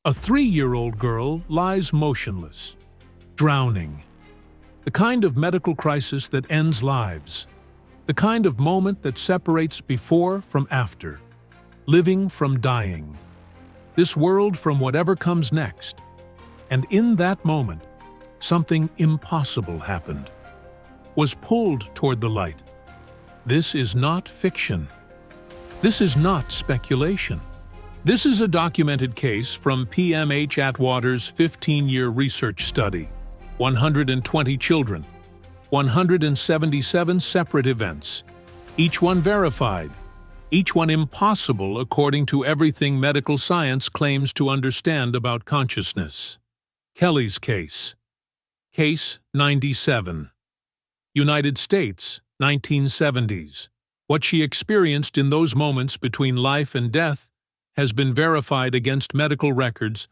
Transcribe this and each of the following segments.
A 3-year-old girl lies motionless, drowning. The kind of medical crisis that ends lives. The kind of moment that separates before from after. Living from dying. This world from whatever comes next. And in that moment, something impossible happened. Was pulled toward the light. This is not fiction. This is not speculation. This is a documented case from PMH Atwater's 15-year research study. 120 children, 177 separate events, each one verified, each one impossible according to everything medical science claims to understand about consciousness. Kelly's case. Case 97. United States, 1970s. What she experienced in those moments between life and death has been verified against medical records,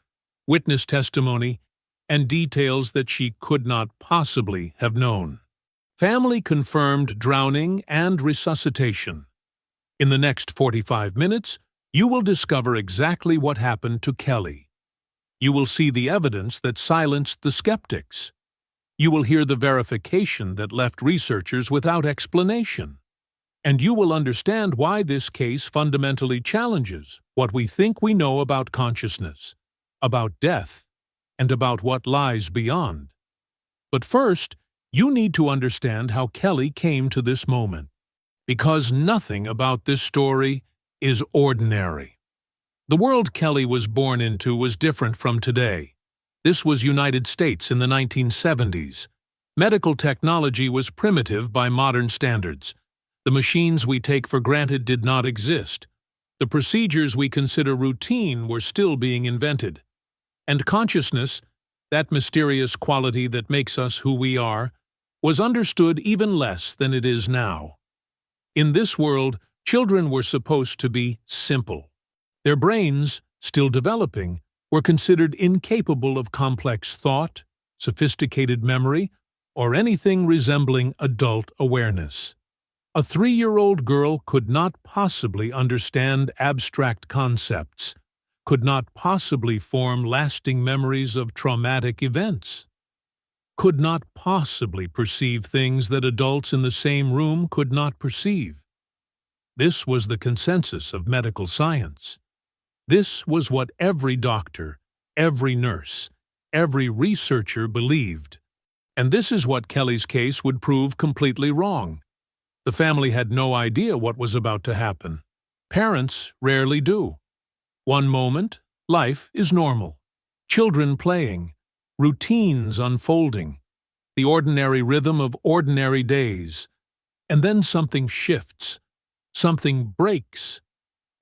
witness testimony, and details that she could not possibly have known. Family confirmed drowning and resuscitation. In the next 45 minutes, you will discover exactly what happened to Kelly. You will see the evidence that silenced the skeptics. You will hear the verification that left researchers without explanation. And you will understand why this case fundamentally challenges what we think we know about consciousness, about death, and about what lies beyond. But first, you need to understand how Kelly came to this moment, because nothing about this story is ordinary. The world Kelly was born into was different from today. This was United States in the 1970s. Medical technology was primitive by modern standards. The machines we take for granted did not exist. The procedures we consider routine were still being invented. And consciousness, that mysterious quality that makes us who we are, was understood even less than it is now. In this world, children were supposed to be simple. Their brains, still developing, were considered incapable of complex thought, sophisticated memory, or anything resembling adult awareness. A 3-year-old girl could not possibly understand abstract concepts, could not possibly form lasting memories of traumatic events, could not possibly perceive things that adults in the same room could not perceive. This was the consensus of medical science. This was what every doctor, every nurse, every researcher believed. And this is what Kelly's case would prove completely wrong. The family had no idea what was about to happen. Parents rarely do. One moment, life is normal. Children playing, routines unfolding, the ordinary rhythm of ordinary days. And then something shifts, something breaks,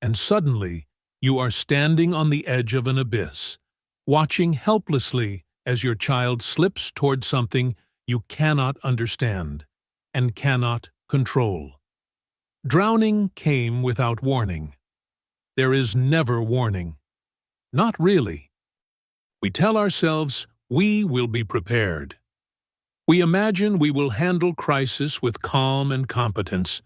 and suddenly you are standing on the edge of an abyss, watching helplessly as your child slips toward something you cannot understand and cannot control. Drowning came without warning. There is never warning. Not really. We tell ourselves we will be prepared. We imagine we will handle crisis with calm and competence.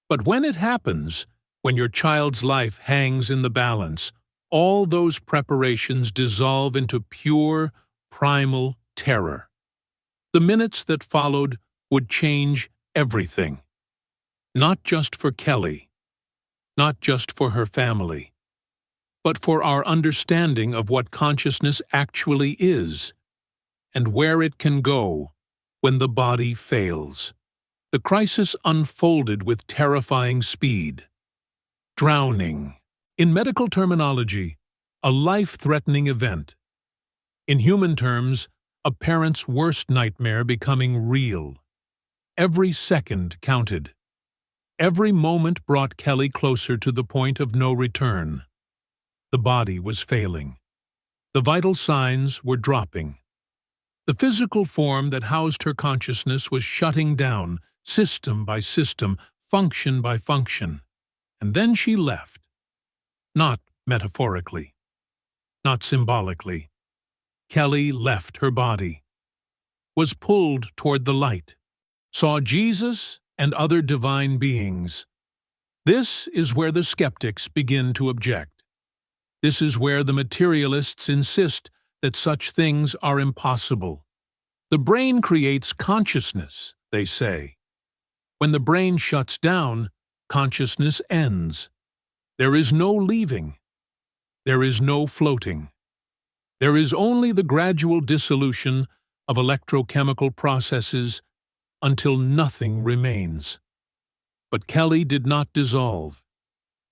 But when it happens, when your child's life hangs in the balance, all those preparations dissolve into pure, primal terror. The minutes that followed would change everything. Not just for Kelly, not just for her family, but for our understanding of what consciousness actually is, and where it can go when the body fails. The crisis unfolded with terrifying speed. Drowning. In medical terminology, a life-threatening event. In human terms, a parent's worst nightmare becoming real. Every second counted. Every moment brought Kelly closer to the point of no return. The body was failing. The vital signs were dropping. The physical form that housed her consciousness was shutting down, system by system, function by function. And then she left. Not metaphorically. Not symbolically. Kelly left her body. Was pulled toward the light. Saw Jesus and other divine beings. This is where the skeptics begin to object. This is where the materialists insist that such things are impossible. The brain creates consciousness, they say. When the brain shuts down, consciousness ends. There is no leaving. There is no floating. There is only the gradual dissolution of electrochemical processes until nothing remains. But Kelly did not dissolve.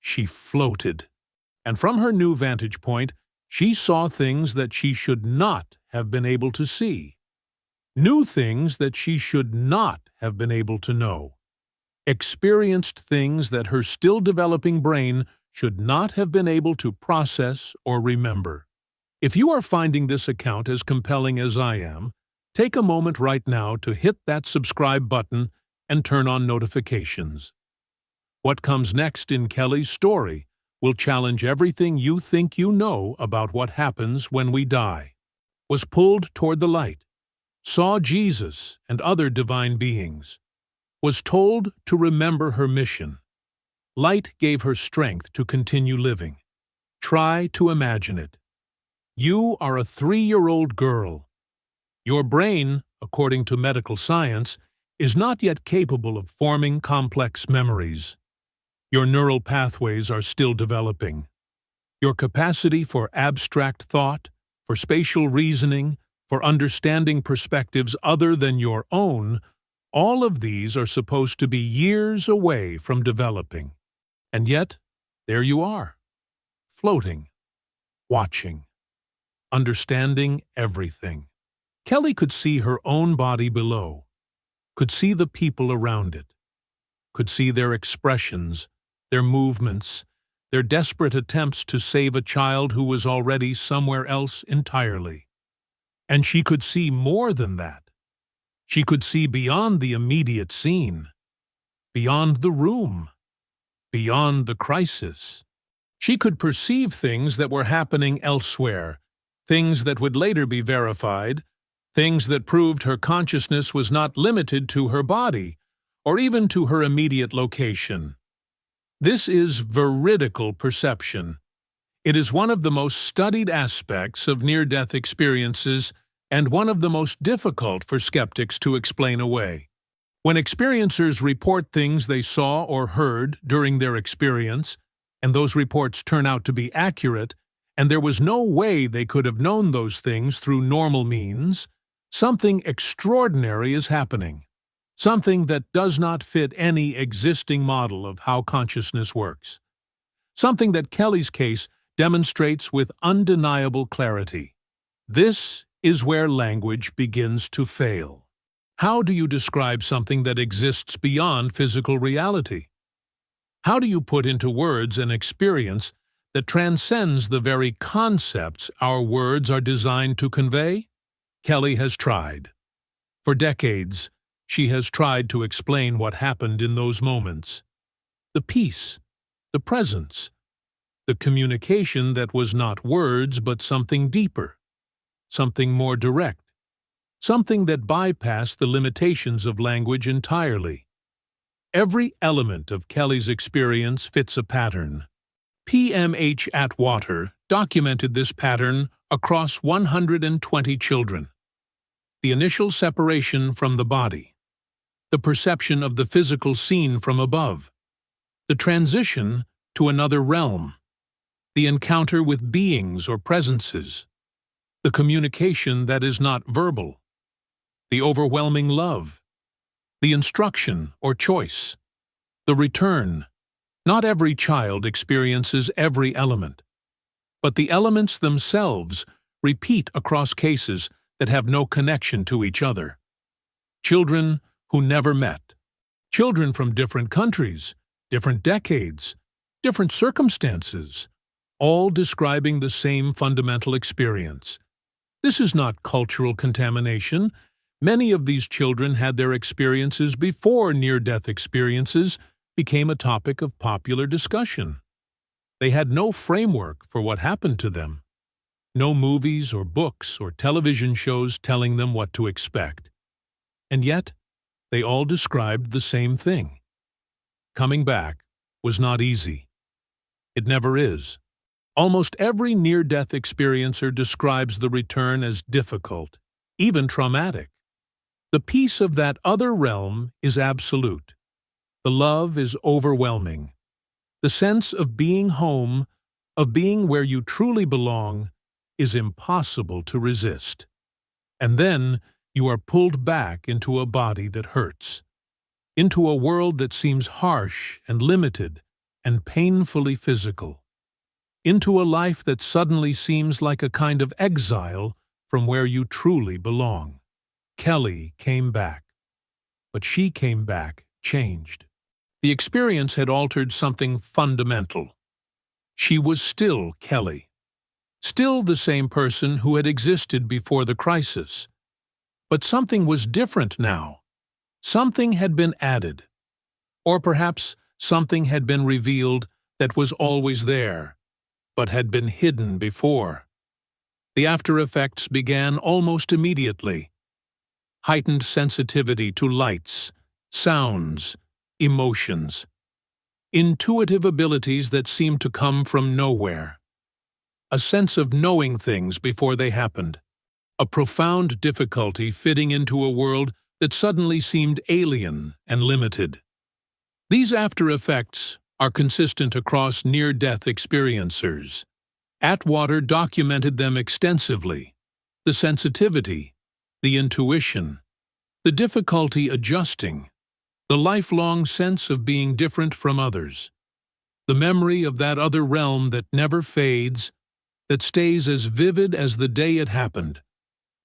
She floated. And from her new vantage point, she saw things that she should not have been able to see. Knew things that she should not have been able to know. Experienced things that her still-developing brain should not have been able to process or remember. If you are finding this account as compelling as I am, take a moment right now to hit that subscribe button and turn on notifications. What comes next in Kelly's story will challenge everything you think you know about what happens when we die. Was pulled toward the light, saw Jesus and other divine beings, was told to remember her mission. Light gave her strength to continue living. Try to imagine it. You are a 3-year-old girl. Your brain, according to medical science, is not yet capable of forming complex memories. Your neural pathways are still developing. Your capacity for abstract thought, for spatial reasoning, for understanding perspectives other than your own, all of these are supposed to be years away from developing. And yet, there you are, floating, watching, understanding everything. Kelly could see her own body below, could see the people around it, could see their expressions, their movements, their desperate attempts to save a child who was already somewhere else entirely. And she could see more than that. She could see beyond the immediate scene, beyond the room, beyond the crisis. She could perceive things that were happening elsewhere, things that would later be verified, things that proved her consciousness was not limited to her body, or even to her immediate location. This is veridical perception. It is one of the most studied aspects of near-death experiences and one of the most difficult for skeptics to explain away. When experiencers report things they saw or heard during their experience, and those reports turn out to be accurate, and there was no way they could have known those things through normal means, something extraordinary is happening. Something that does not fit any existing model of how consciousness works. Something that Kelly's case demonstrates with undeniable clarity. This is where language begins to fail. How do you describe something that exists beyond physical reality? How do you put into words an experience that transcends the very concepts our words are designed to convey? Kelly has tried. For decades, she has tried to explain what happened in those moments. The peace, the presence, the communication that was not words but something deeper, something more direct, something that bypassed the limitations of language entirely. Every element of Kelly's experience fits a pattern. PMH Atwater documented this pattern across 120 children. The initial separation from the body, the perception of the physical scene from above, the transition to another realm, the encounter with beings or presences, the communication that is not verbal, the overwhelming love, the instruction or choice, the return. Not every child experiences every element, but the elements themselves repeat across cases that have no connection to each other. Children who never met. Children from different countries, different decades, different circumstances, all describing the same fundamental experience. This is not cultural contamination. Many of these children had their experiences before near-death experiences became a topic of popular discussion. They had no framework for what happened to them. No movies or books or television shows telling them what to expect. And yet, they all described the same thing. Coming back was not easy. It never is. Almost every near-death experiencer describes the return as difficult, even traumatic. The peace of that other realm is absolute. The love is overwhelming. The sense of being home, of being where you truly belong, is impossible to resist. And then you are pulled back into a body that hurts, into a world that seems harsh and limited and painfully physical, into a life that suddenly seems like a kind of exile from where you truly belong. Kelly came back, but she came back changed. The experience had altered something fundamental. She was still Kelly, still the same person who had existed before the crisis. But something was different now. Something had been added. Or perhaps something had been revealed that was always there, but had been hidden before. The after effects began almost immediately. Heightened sensitivity to lights, sounds, emotions. Intuitive abilities that seemed to come from nowhere. A sense of knowing things before they happened. A profound difficulty fitting into a world that suddenly seemed alien and limited. These after effects are consistent across near-death experiencers. Atwater documented them extensively. The sensitivity, the intuition, the difficulty adjusting, the lifelong sense of being different from others, the memory of that other realm that never fades, that stays as vivid as the day it happened,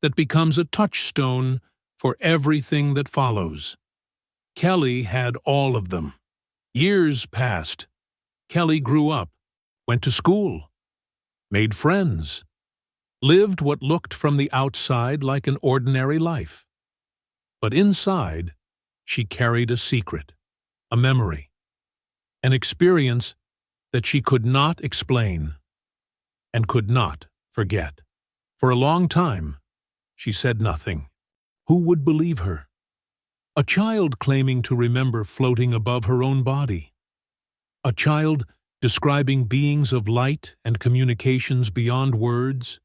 that becomes a touchstone for everything that follows. Kelly had all of them. Years passed. Kelly grew up, went to school, made friends, lived what looked from the outside like an ordinary life. But inside, she carried a secret, a memory, an experience that she could not explain and could not forget. For a long time, she said nothing. Who would believe her? A child claiming to remember floating above her own body. A child describing beings of light and communications beyond words.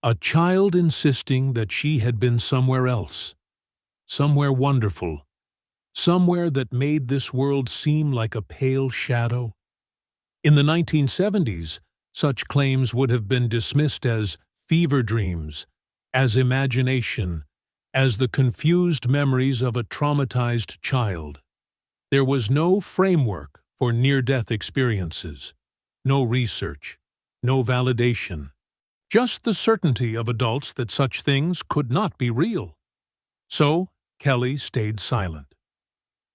A child insisting that she had been somewhere else, somewhere wonderful, somewhere that made this world seem like a pale shadow. In the 1970s, such claims would have been dismissed as fever dreams, as imagination, as the confused memories of a traumatized child. There was no framework for near-death experiences, no research, no validation, just the certainty of adults that such things could not be real. So, Kelly stayed silent.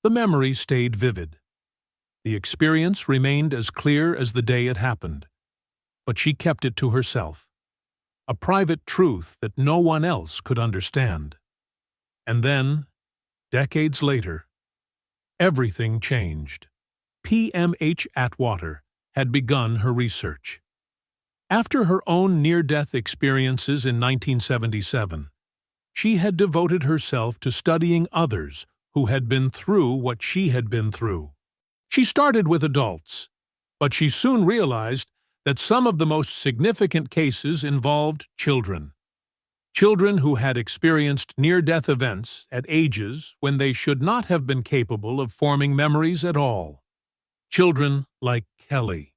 The memory stayed vivid. The experience remained as clear as the day it happened, but she kept it to herself, a private truth that no one else could understand. And then, decades later, everything changed. PMH Atwater had begun her research. After her own near-death experiences in 1977, she had devoted herself to studying others who had been through what she had been through. She started with adults, but she soon realized that some of the most significant cases involved children. Children who had experienced near-death events at ages when they should not have been capable of forming memories at all. Children like Kelly.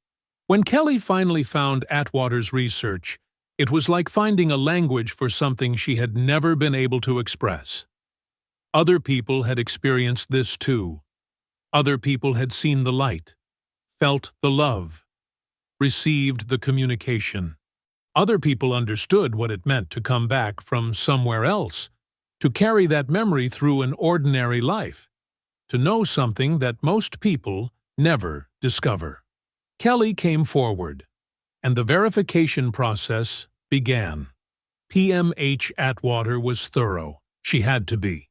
When Kelly finally found Atwater's research, it was like finding a language for something she had never been able to express. Other people had experienced this too. Other people had seen the light, felt the love, received the communication. Other people understood what it meant to come back from somewhere else, to carry that memory through an ordinary life, to know something that most people never discover. Kelly came forward, and the verification process began. PMH Atwater was thorough. She had to be.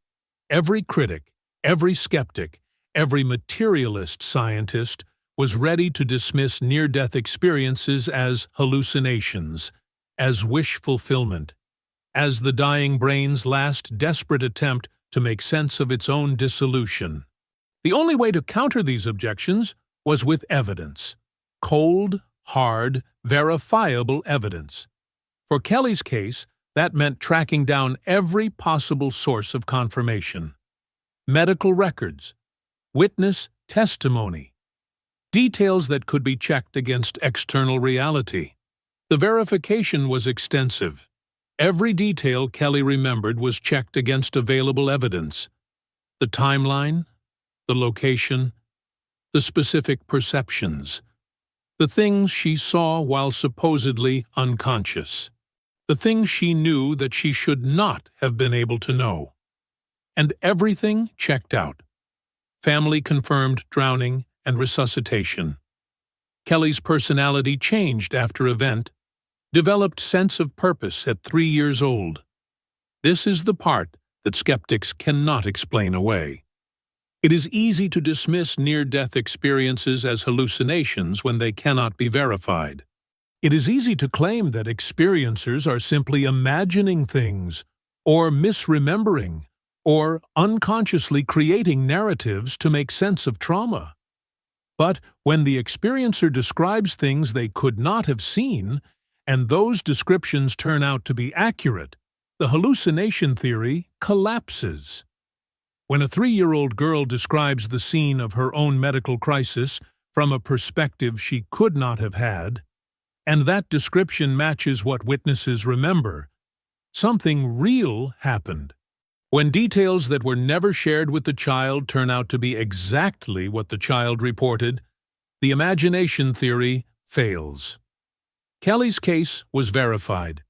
Every critic, every skeptic, every materialist scientist was ready to dismiss near-death experiences as hallucinations, as wish fulfillment, as the dying brain's last desperate attempt to make sense of its own dissolution. The only way to counter these objections was with evidence. Cold, hard, verifiable evidence. For Kelly's case, that meant tracking down every possible source of confirmation. Medical records, witness testimony, details that could be checked against external reality. The verification was extensive. Every detail Kelly remembered was checked against available evidence. The timeline, the location, the specific perceptions, the things she saw while supposedly unconscious, the things she knew that she should not have been able to know. And everything checked out. Family confirmed drowning and resuscitation. Kelly's personality changed after event, developed sense of purpose at 3 years old. This is the part that skeptics cannot explain away. It is easy to dismiss near-death experiences as hallucinations when they cannot be verified. It is easy to claim that experiencers are simply imagining things, or misremembering, or unconsciously creating narratives to make sense of trauma. But when the experiencer describes things they could not have seen, and those descriptions turn out to be accurate, the hallucination theory collapses. When a 3-year-old girl describes the scene of her own medical crisis from a perspective she could not have had, and that description matches what witnesses remember, something real happened. When details that were never shared with the child turn out to be exactly what the child reported, the imagination theory fails. Kelly's case was verified.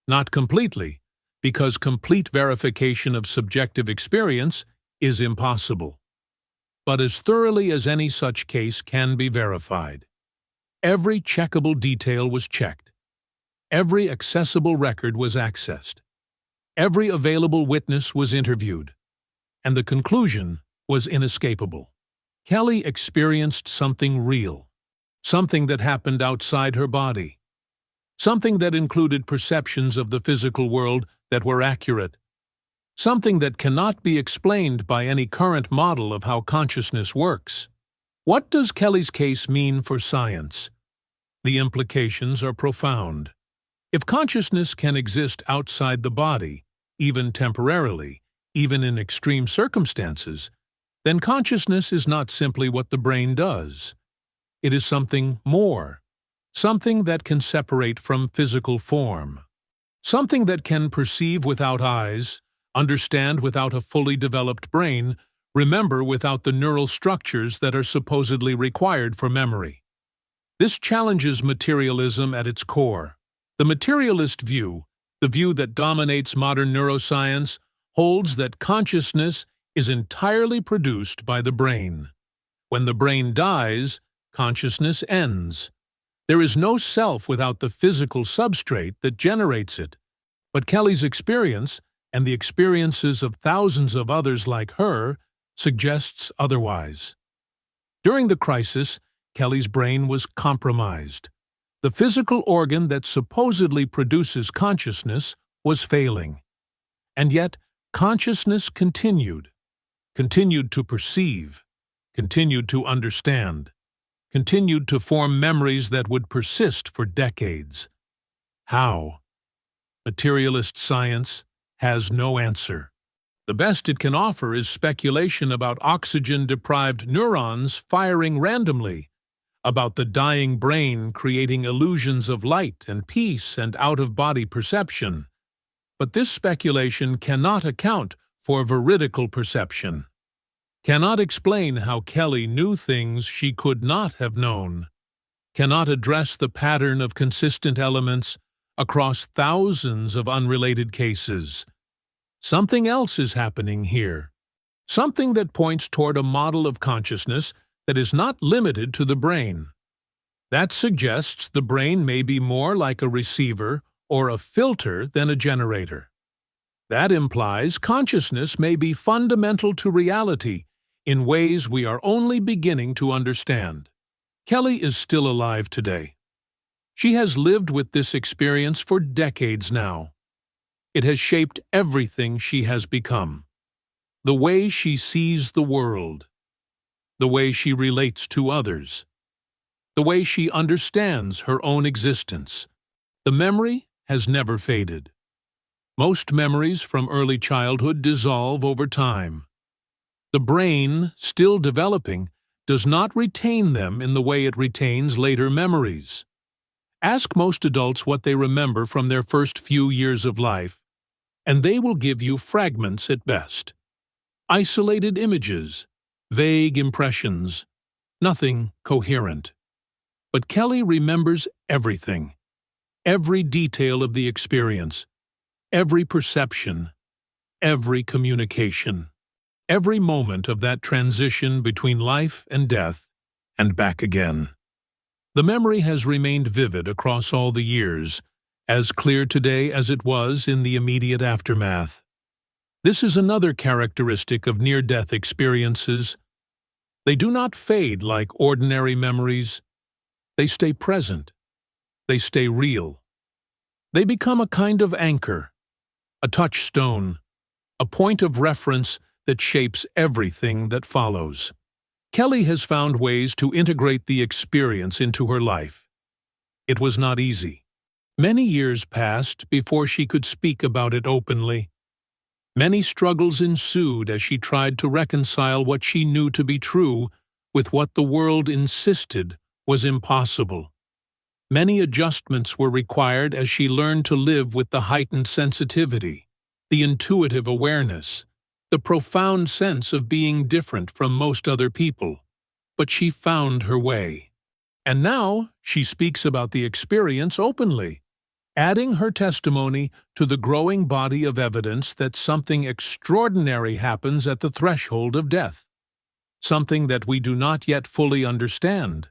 Not completely, because complete verification of subjective experience is impossible. But as thoroughly as any such case can be verified. Every checkable detail was checked. Every accessible record was accessed. Every available witness was interviewed. And the conclusion was inescapable. Kelly experienced something real, something that happened outside her body, something that included perceptions of the physical world that were accurate, something that cannot be explained by any current model of how consciousness works. What does Kelly's case mean for science? The implications are profound. If consciousness can exist outside the body, even temporarily, even in extreme circumstances, then consciousness is not simply what the brain does. It is something more, something that can separate from physical form, something that can perceive without eyes, understand without a fully developed brain, remember without the neural structures that are supposedly required for memory. This challenges materialism at its core. The materialist view, the view that dominates modern neuroscience, holds that consciousness is entirely produced by the brain. When the brain dies, consciousness ends. There is no self without the physical substrate that generates it. But Kelly's experience, and the experiences of thousands of others like her, suggests otherwise. During the crisis, Kelly's brain was compromised. The physical organ that supposedly produces consciousness was failing. And yet, consciousness continued to perceive, continued to understand, continued to form memories that would persist for decades. How? Materialist science has no answer. The best it can offer is speculation about oxygen-deprived neurons firing randomly, about the dying brain creating illusions of light and peace and out-of-body perception. But this speculation cannot account for veridical perception, cannot explain how Kelly knew things she could not have known, cannot address the pattern of consistent elements across thousands of unrelated cases. Something else is happening here, something that points toward a model of consciousness that is not limited to the brain. That suggests the brain may be more like a receiver or a filter than a generator. That implies consciousness may be fundamental to reality in ways we are only beginning to understand. Kelly is still alive today. She has lived with this experience for decades now. It has shaped everything she has become. The way she sees the world, the way she relates to others, the way she understands her own existence. The memory has never faded. Most memories from early childhood dissolve over time. The brain, still developing, does not retain them in the way it retains later memories. Ask most adults what they remember from their first few years of life, and they will give you fragments at best. Isolated images, vague impressions, nothing coherent. But Kelly remembers everything, every detail of the experience, every perception, every communication, every moment of that transition between life and death and back again. The memory has remained vivid across all the years, as clear today as it was in the immediate aftermath. This is another characteristic of near-death experiences. They do not fade like ordinary memories. They stay present. They stay real. They become a kind of anchor, a touchstone, a point of reference that shapes everything that follows. Kelly has found ways to integrate the experience into her life. It was not easy. Many years passed before she could speak about it openly. Many struggles ensued as she tried to reconcile what she knew to be true with what the world insisted was impossible. Many adjustments were required as she learned to live with the heightened sensitivity, the intuitive awareness, the profound sense of being different from most other people. But she found her way. And now she speaks about the experience openly, adding her testimony to the growing body of evidence that something extraordinary happens at the threshold of death, something that we do not yet fully understand,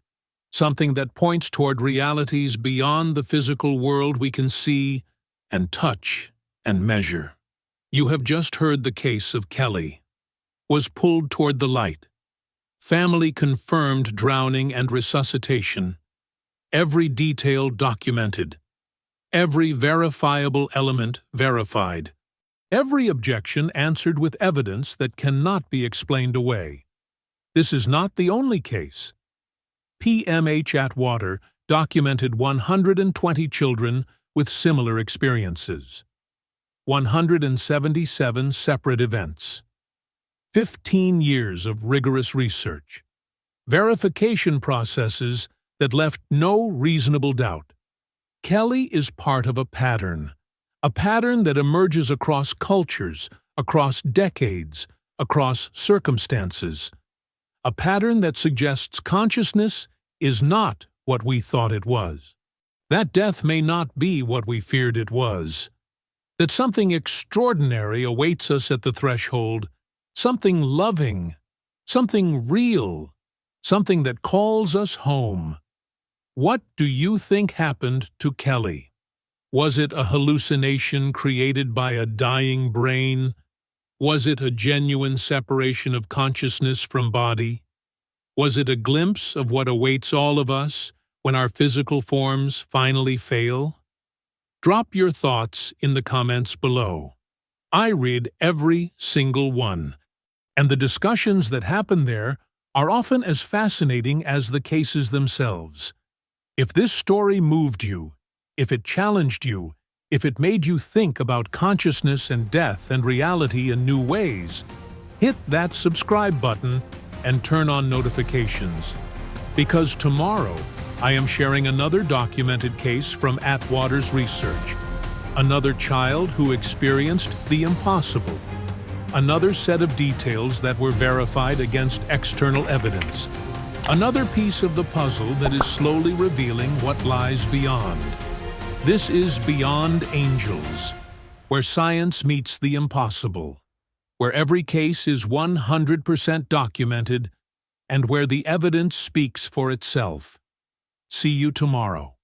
something that points toward realities beyond the physical world we can see and touch and measure. You have just heard the case of Kelly. Was pulled toward the light. Family confirmed drowning and resuscitation. Every detail documented. Every verifiable element verified. Every objection answered with evidence that cannot be explained away. This is not the only case. PMH Atwater documented 120 children with similar experiences. 177 separate events. 15 years of rigorous research. Verification processes that left no reasonable doubt. Kelly is part of a pattern that emerges across cultures, across decades, across circumstances. A pattern that suggests consciousness is not what we thought it was. That death may not be what we feared it was. That something extraordinary awaits us at the threshold, something loving, something real, something that calls us home. What do you think happened to Kelly? Was it a hallucination created by a dying brain? Was it a genuine separation of consciousness from body? Was it a glimpse of what awaits all of us when our physical forms finally fail? Drop your thoughts in the comments below. I read every single one, and the discussions that happen there are often as fascinating as the cases themselves. If this story moved you, if it challenged you, if it made you think about consciousness and death and reality in new ways, hit that subscribe button and turn on notifications. Because tomorrow, I am sharing another documented case from Atwater's research. Another child who experienced the impossible. Another set of details that were verified against external evidence. Another piece of the puzzle that is slowly revealing what lies beyond. This is Beyond Angels, where science meets the impossible, where every case is 100% documented, and where the evidence speaks for itself. See you tomorrow.